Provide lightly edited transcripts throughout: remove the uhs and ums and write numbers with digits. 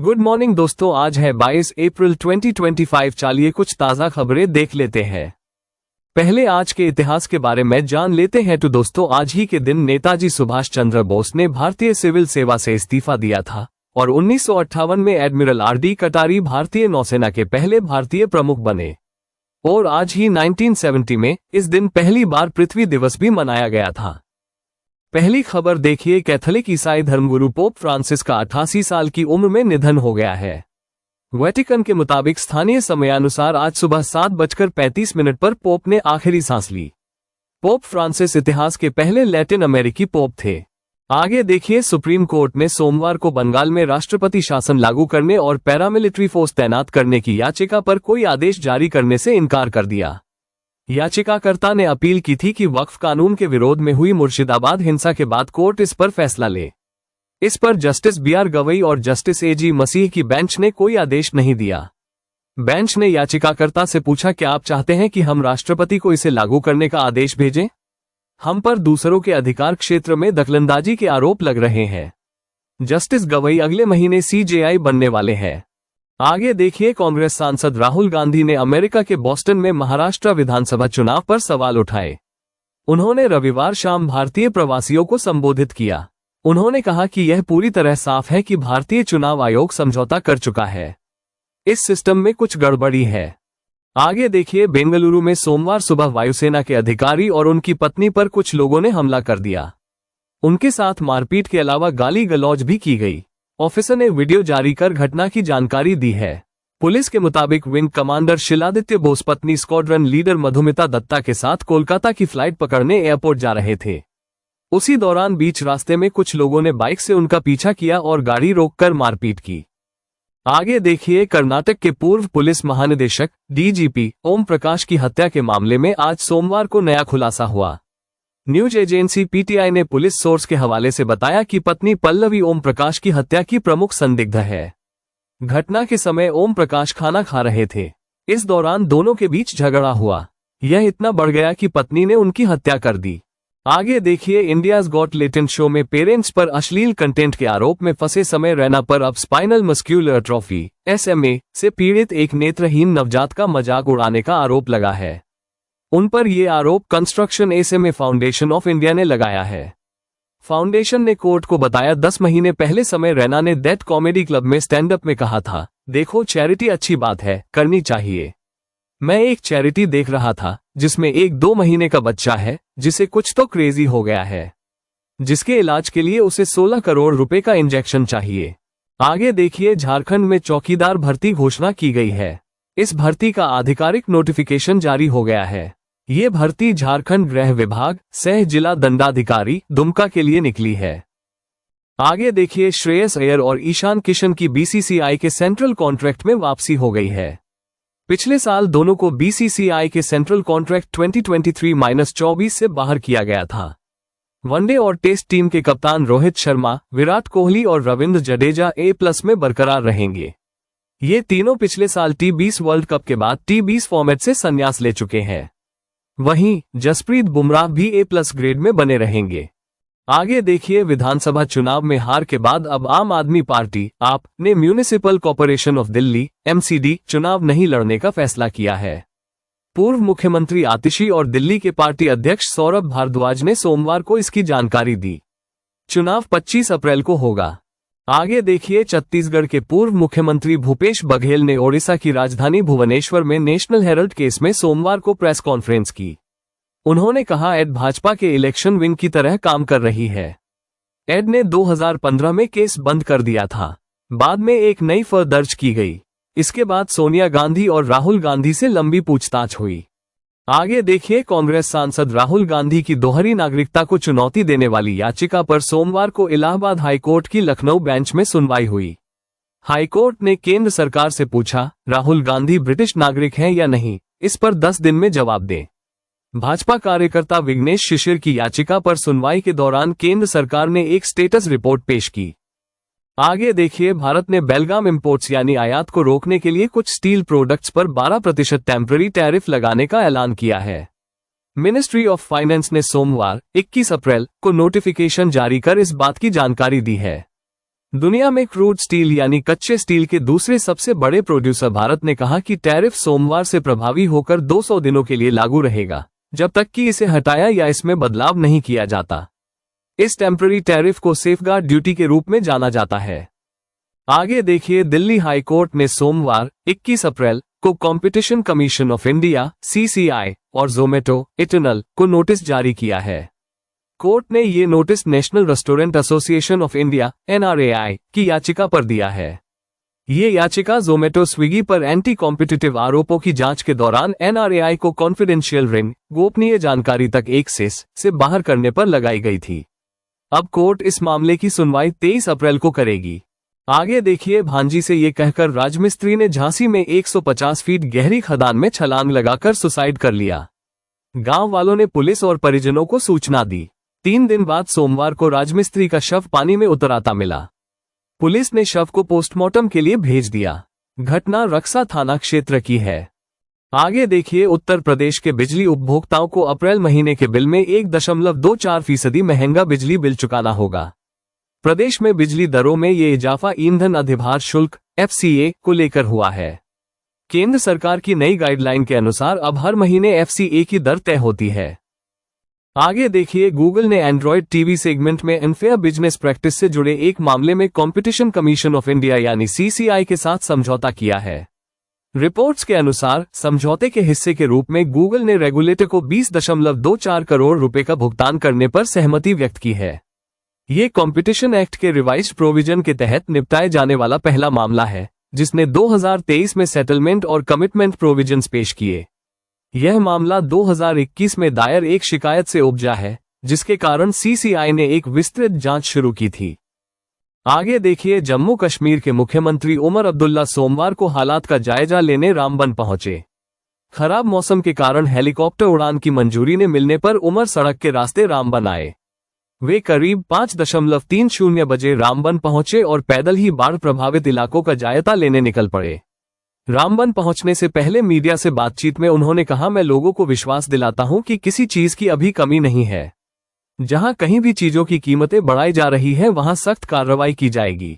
Good morning दोस्तों, आज है 22 अप्रैल 2025। चलिए कुछ ताज़ा खबरें देख लेते हैं। पहले आज के इतिहास के बारे में जान लेते हैं। तो दोस्तों, आज ही के दिन नेताजी सुभाष चंद्र बोस ने भारतीय सिविल सेवा से इस्तीफा दिया था और 1958 में एडमिरल आर.डी. कटारी भारतीय नौसेना के पहले भारतीय प्रमुख बने। और आज ही 1970 में इस दिन पहली बार पृथ्वी दिवस भी मनाया गया था। पहली खबर देखिए, कैथोलिक ईसाई धर्मगुरु पोप फ्रांसिस का 88 साल की उम्र में निधन हो गया है। वेटिकन के मुताबिक स्थानीय समयानुसार आज सुबह 7:35 पर पोप ने आखिरी सांस ली। पोप फ्रांसिस इतिहास के पहले लैटिन अमेरिकी पोप थे। आगे देखिए, सुप्रीम कोर्ट ने सोमवार को बंगाल में राष्ट्रपति शासन लागू करने और पैरामिलिट्री फोर्स तैनात करने की याचिका पर कोई आदेश जारी करने से इनकार कर दिया। याचिकाकर्ता ने अपील की थी कि वक्फ कानून के विरोध में हुई मुर्शिदाबाद हिंसा के बाद कोर्ट इस पर फैसला ले। इस पर जस्टिस बी.आर. गवई और जस्टिस ए.जी. मसीह की बेंच ने कोई आदेश नहीं दिया। बेंच ने याचिकाकर्ता से पूछा, क्या आप चाहते हैं कि हम राष्ट्रपति को इसे लागू करने का आदेश भेजें? हम पर दूसरों के अधिकार क्षेत्र में दखलंदाजी के आरोप लग रहे हैं। जस्टिस गवई अगले महीने CJI बनने वाले हैं। आगे देखिए, कांग्रेस सांसद राहुल गांधी ने अमेरिका के बोस्टन में महाराष्ट्र विधानसभा चुनाव पर सवाल उठाए। उन्होंने रविवार शाम भारतीय प्रवासियों को संबोधित किया। उन्होंने कहा कि यह पूरी तरह साफ है कि भारतीय चुनाव आयोग समझौता कर चुका है। इस सिस्टम में कुछ गड़बड़ी है। आगे देखिए, बेंगलुरु में सोमवार सुबह वायुसेना के अधिकारी और उनकी पत्नी पर कुछ लोगों ने हमला कर दिया। उनके साथ मारपीट के अलावा गाली गलौज भी की गई। ऑफिसर ने वीडियो जारी कर घटना की जानकारी दी है। पुलिस के मुताबिक विंग कमांडर शिलादित्य बोस पत्नी स्क्वाड्रन लीडर मधुमिता दत्ता के साथ कोलकाता की फ्लाइट पकड़ने एयरपोर्ट जा रहे थे। उसी दौरान बीच रास्ते में कुछ लोगों ने बाइक से उनका पीछा किया और गाड़ी रोककर मारपीट की। आगे देखिए, कर्नाटक के पूर्व पुलिस महानिदेशक DGP ओम प्रकाश की हत्या के मामले में आज सोमवार को नया खुलासा हुआ। न्यूज एजेंसी PTI ने पुलिस सोर्स के हवाले से बताया कि पत्नी पल्लवी ओम प्रकाश की हत्या की प्रमुख संदिग्ध है। घटना के समय ओम प्रकाश खाना खा रहे थे। इस दौरान दोनों के बीच झगड़ा हुआ। यह इतना बढ़ गया कि पत्नी ने उनकी हत्या कर दी। आगे देखिए, इंडियाज गॉट टैलेंट शो में पेरेंट्स पर अश्लील कंटेंट के आरोप में फंसे समय रैना पर अब स्पाइनल मस्क्यूलर एट्रोफी SMA से पीड़ित एक नेत्रहीन नवजात का मजाक उड़ाने का आरोप लगा है। उन पर यह आरोप construction SMA foundation of India ने लगाया है। फाउंडेशन ने कोर्ट को बताया, 10 महीने पहले समय रैना ने दैट कॉमेडी क्लब में स्टैंड अप में कहा था, देखो चैरिटी अच्छी बात है, करनी चाहिए। मैं एक चैरिटी देख रहा था जिसमें एक 2 महीने का बच्चा है जिसे कुछ तो क्रेजी हो गया है, जिसके इलाज के लिए उसे 16 करोड़ रुपए का इंजेक्शन चाहिए। आगे देखिए, झारखंड में चौकीदार भर्ती घोषणा की गई है। इस भर्ती का आधिकारिक नोटिफिकेशन जारी हो गया है। ये भर्ती झारखंड गृह विभाग सह जिला दंडाधिकारी दुमका के लिए निकली है। आगे देखिए, श्रेयस अय्यर और ईशान किशन की BCCI के सेंट्रल कॉन्ट्रैक्ट में वापसी हो गई है। पिछले साल दोनों को BCCI के सेंट्रल कॉन्ट्रैक्ट 2023-24 से बाहर किया गया था। वनडे और टेस्ट टीम के कप्तान रोहित शर्मा, विराट कोहली और रविंद्र जडेजा A+ में बरकरार रहेंगे। ये तीनों पिछले साल T20 वर्ल्ड कप के बाद T20 फॉर्मेट से संन्यास ले चुके हैं। वहीं जसप्रीत बुमराह भी A+ ग्रेड में बने रहेंगे। आगे देखिए, विधानसभा चुनाव में हार के बाद अब आम आदमी पार्टी आप ने municipal corporation of Delhi MCD चुनाव नहीं लड़ने का फैसला किया है। पूर्व मुख्यमंत्री आतिशी और दिल्ली के पार्टी अध्यक्ष सौरभ भारद्वाज ने सोमवार को इसकी जानकारी दी। चुनाव 25 अप्रैल को होगा। आगे देखिए, छत्तीसगढ़ के पूर्व मुख्यमंत्री भूपेश बघेल ने ओडिशा की राजधानी भुवनेश्वर में नेशनल हेराल्ड केस में सोमवार को प्रेस कॉन्फ्रेंस की। उन्होंने कहा, एड भाजपा के इलेक्शन विंग की तरह काम कर रही है। एड ने 2015 में केस बंद कर दिया था। बाद में एक नई FIR दर्ज की गई। इसके बाद सोनिया गांधी और राहुल गांधी से लंबी पूछताछ हुई। आगे देखिए, कांग्रेस सांसद राहुल गांधी की दोहरी नागरिकता को चुनौती देने वाली याचिका पर सोमवार को इलाहाबाद हाईकोर्ट की लखनऊ बेंच में सुनवाई हुई। हाईकोर्ट ने केंद्र सरकार से पूछा, राहुल गांधी ब्रिटिश नागरिक हैं या नहीं, इस पर 10 दिन में जवाब दें। भाजपा कार्यकर्ता विघ्नेश शिशिर की याचिका पर सुनवाई के दौरान केंद्र सरकार ने एक स्टेटस रिपोर्ट पेश की। आगे देखिए, भारत ने बेलगाम इंपोर्ट्स यानी आयात को रोकने के लिए कुछ स्टील प्रोडक्ट्स पर 12% टेम्पररी टैरिफ लगाने का ऐलान किया है। मिनिस्ट्री ऑफ फाइनेंस ने सोमवार 21 अप्रैल को नोटिफिकेशन जारी कर इस बात की जानकारी दी है। दुनिया में क्रूड स्टील यानी कच्चे स्टील के दूसरे सबसे बड़े प्रोड्यूसर भारत ने कहा कि टैरिफ सोमवार से प्रभावी होकर 200 दिनों के लिए लागू रहेगा, जब तक कि इसे हटाया या इसमें बदलाव नहीं किया जाता। इस टेम्पररी टैरिफ को सेफगार्ड ड्यूटी के रूप में जाना जाता है। आगे देखिए, दिल्ली हाई कोर्ट ने सोमवार 21 अप्रैल को competition commission of India (CCI) और जोमेटो इटरनल को नोटिस जारी किया है। कोर्ट ने ये notice national restaurant association of India (NRAI) की याचिका पर दिया है। ये याचिका जोमेटो स्विगी पर एंटी कॉम्पिटिटिव आरोपों की जांच के दौरान NRAI को कॉन्फिडेंशियल ऋण गोपनीय जानकारी तक एक्सेस से बाहर करने पर लगाई गई थी। अब कोर्ट इस मामले की सुनवाई 23 अप्रैल को करेगी। आगे देखिए, भांजी से ये कहकर राजमिस्त्री ने झांसी में 150 फीट गहरी खदान में छलांग लगाकर सुसाइड कर लिया। गांव वालों ने पुलिस और परिजनों को सूचना दी। 3 दिन बाद सोमवार को राजमिस्त्री का शव पानी में उतराता मिला। पुलिस ने शव को पोस्टमार्टम के लिए भेज दिया। घटना रक्सा थाना क्षेत्र की है। आगे देखिए, उत्तर प्रदेश के बिजली उपभोक्ताओं को अप्रैल महीने के बिल में 1.24% महंगा बिजली बिल चुकाना होगा। प्रदेश में बिजली दरों में ये इजाफा ईंधन अधिभार शुल्क (FCA) को लेकर हुआ है। केंद्र सरकार की नई गाइडलाइन के अनुसार अब हर महीने FCA की दर तय होती है। आगे देखिए, गूगल ने एंड्रॉयड टीवी सेगमेंट में अनफेयर बिजनेस प्रैक्टिस से जुड़े एक मामले में कंपटीशन कमीशन ऑफ इंडिया यानी CCI के साथ समझौता किया है। रिपोर्ट्स के अनुसार समझौते के हिस्से के रूप में गूगल ने रेगुलेटर को 20.24 करोड़ रुपए का भुगतान करने पर सहमति व्यक्त की है। ये कॉम्पिटिशन एक्ट के रिवाइज्ड प्रोविजन के तहत निपटाए जाने वाला पहला मामला है, जिसने 2023 में सेटलमेंट और कमिटमेंट प्रोविजंस पेश किए। यह मामला 2021 में दायर एक शिकायत से उपजा है, जिसके कारण CCI ने एक विस्तृत जांच शुरू की थी। आगे देखिए, जम्मू कश्मीर के मुख्यमंत्री उमर अब्दुल्ला सोमवार को हालात का जायजा लेने रामबन पहुंचे। खराब मौसम के कारण हेलीकॉप्टर उड़ान की मंजूरी न मिलने पर उमर सड़क के रास्ते रामबन आए। वे करीब 5:30 बजे रामबन पहुंचे और पैदल ही बाढ़ प्रभावित इलाकों का जायजा लेने निकल पड़े। रामबन पहुंचने से पहले मीडिया से बातचीत में उन्होंने कहा, मैं लोगों को विश्वास दिलाता हूं कि किसी चीज की अभी कमी नहीं है। जहां कहीं भी चीजों की कीमतें बढ़ाई जा रही है, वहां सख्त कार्रवाई की जाएगी।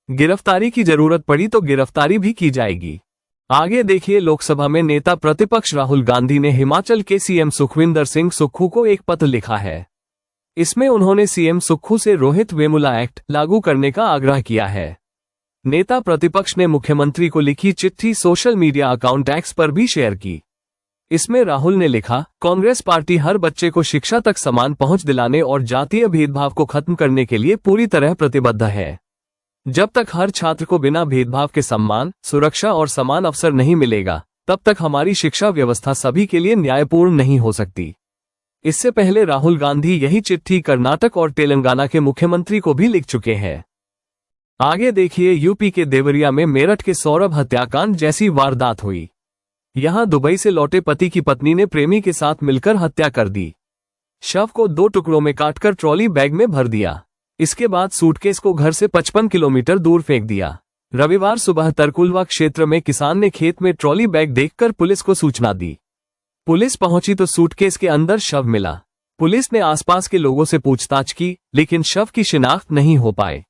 गिरफ्तारी की जरूरत पड़ी तो गिरफ्तारी भी की जाएगी। आगे देखिए, लोकसभा में नेता प्रतिपक्ष राहुल गांधी ने हिमाचल के CM सुखविंदर सिंह सुक्खू को एक पत्र लिखा है। इसमें उन्होंने CM सुक्खू से रोहित वेमुला एक्ट लागू करने का आग्रह किया है। नेता प्रतिपक्ष ने मुख्यमंत्री को लिखी चिट्ठी सोशल मीडिया अकाउंट X पर भी शेयर की। इसमें राहुल ने लिखा, कांग्रेस पार्टी हर बच्चे को शिक्षा तक समान पहुंच दिलाने और जातीय भेदभाव को खत्म करने के लिए पूरी तरह प्रतिबद्ध है। जब तक हर छात्र को बिना भेदभाव के सम्मान, सुरक्षा और समान अवसर नहीं मिलेगा, तब तक हमारी शिक्षा व्यवस्था सभी के लिए न्यायपूर्ण नहीं हो सकती। इससे पहले राहुल गांधी यही चिट्ठी कर्नाटक और तेलंगाना के मुख्यमंत्री को भी लिख चुके हैं। आगे देखिए, यूपी के देवरिया में मेरठ के सौरभ हत्याकांड जैसी वारदात हुई। यहां दुबई से लौटे पति की पत्नी ने प्रेमी के साथ मिलकर हत्या कर दी। शव को 2 टुकड़ों में काटकर ट्रॉली बैग में भर दिया। इसके बाद सूटकेस को घर से 55 किलोमीटर दूर फेंक दिया। रविवार सुबह तरकुलवा क्षेत्र में किसान ने खेत में ट्रॉली बैग देखकर पुलिस को सूचना दी। पुलिस पहुंची तो सूटकेस के अंदर शव मिला। पुलिस ने आसपास के लोगों से पूछताछ की, लेकिन शव की शिनाख्त नहीं हो पाए।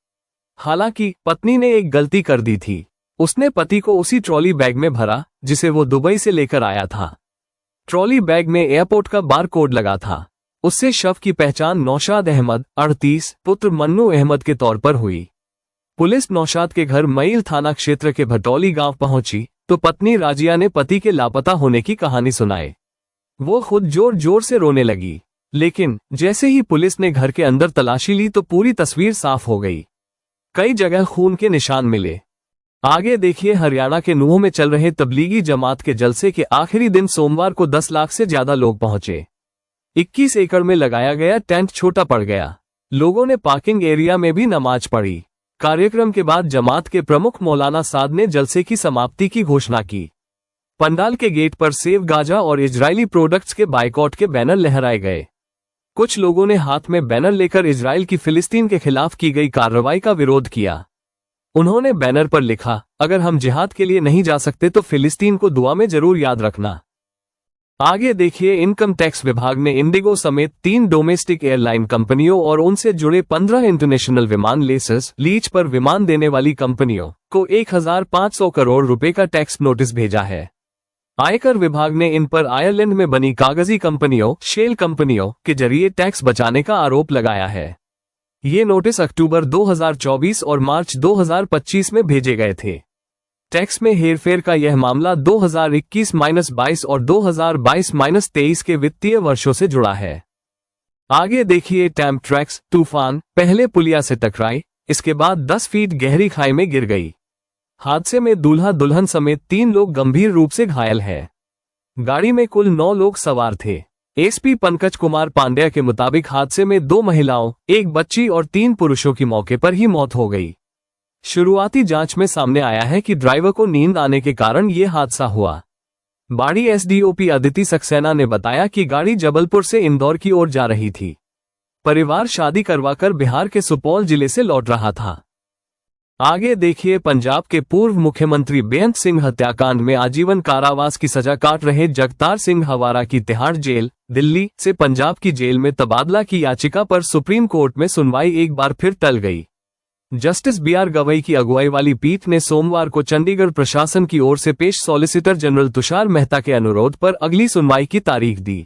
हालांकि पत्नी ने एक गलती कर दी थी। उसने पति को उसी ट्रॉली बैग में भरा जिसे वो दुबई से लेकर आया था। ट्रॉली बैग में एयरपोर्ट का बार कोड लगा था। उससे शव की पहचान नौशाद अहमद 38 पुत्र मन्नू अहमद के तौर पर हुई। पुलिस नौशाद के घर मईल थाना क्षेत्र के भटौली गांव पहुंची तो पत्नी राजिया ने पति के लापता होने की कहानी सुनाई। वो खुद जोर जोर से रोने लगी, लेकिन जैसे ही पुलिस ने घर के अंदर तलाशी ली तो पूरी तस्वीर साफ हो गई। कई जगह खून के निशान मिले। आगे देखिए, हरियाणा के नूंह में चल रहे तबलीगी जमात के जलसे के आखिरी दिन सोमवार को 10 लाख से ज्यादा लोग पहुंचे। 21 एकड़ में लगाया गया टेंट छोटा पड़ गया। लोगों ने पार्किंग एरिया में भी नमाज पढ़ी। कार्यक्रम के बाद जमात के प्रमुख मौलाना साद ने जलसे की समाप्ति की घोषणा की। पंडाल के गेट पर सेव गाजा और इजरायली प्रोडक्ट्स के बायकॉट के बैनर लहराए गए। कुछ लोगों ने हाथ में बैनर लेकर इजराइल की फिलिस्तीन के खिलाफ की गई कार्रवाई का विरोध किया। उन्होंने बैनर पर लिखा, अगर हम जिहाद के लिए नहीं जा सकते तो फिलिस्तीन को दुआ में जरूर याद रखना। आगे देखिए, इनकम टैक्स विभाग ने इंडिगो समेत 3 डोमेस्टिक एयरलाइन कंपनियों और उनसे जुड़े 15 इंटरनेशनल विमान लीज पर विमान देने वाली कंपनियों को 1500 करोड़ रुपए का टैक्स नोटिस भेजा है। आयकर विभाग ने इन पर आयरलैंड में बनी कागजी कंपनियों शेल कंपनियों के जरिए टैक्स बचाने का आरोप लगाया है। ये नोटिस अक्टूबर 2024 और मार्च 2025 में भेजे गए थे। टैक्स में हेरफेर का यह मामला 2021-22 और 2022-23 के वित्तीय वर्षों से जुड़ा है। आगे देखिए, टैम्प ट्रैक्स तूफान पहले पुलिया से टकराई, इसके बाद 10 फीट गहरी खाई में गिर गई। हादसे में दूल्हा दुल्हन समेत 3 लोग गंभीर रूप से घायल हैं। गाड़ी में कुल 9 लोग सवार थे। एसपी पंकज कुमार पांड्या के मुताबिक हादसे में 2 महिलाओं, 1 बच्ची और 3 पुरुषों की मौके पर ही मौत हो गई। शुरुआती जांच में सामने आया है कि ड्राइवर को नींद आने के कारण ये हादसा हुआ। बाड़ी एसडीओपी अदिति सक्सेना ने बताया कि गाड़ी जबलपुर से इंदौर की ओर जा रही थी। परिवार शादी करवाकर बिहार के सुपौल जिले से लौट रहा था। आगे देखिए, पंजाब के पूर्व मुख्यमंत्री बेअंत सिंह हत्याकांड में आजीवन कारावास की सजा काट रहे जगतार सिंह हवारा की तिहाड़ जेल दिल्ली से पंजाब की जेल में तबादला की याचिका पर सुप्रीम कोर्ट में सुनवाई एक बार फिर टल गई। जस्टिस बीआर गवई की अगुवाई वाली पीठ ने सोमवार को चंडीगढ़ प्रशासन की ओर से पेश सॉलिसिटर जनरल तुषार मेहता के अनुरोध पर अगली सुनवाई की तारीख दी।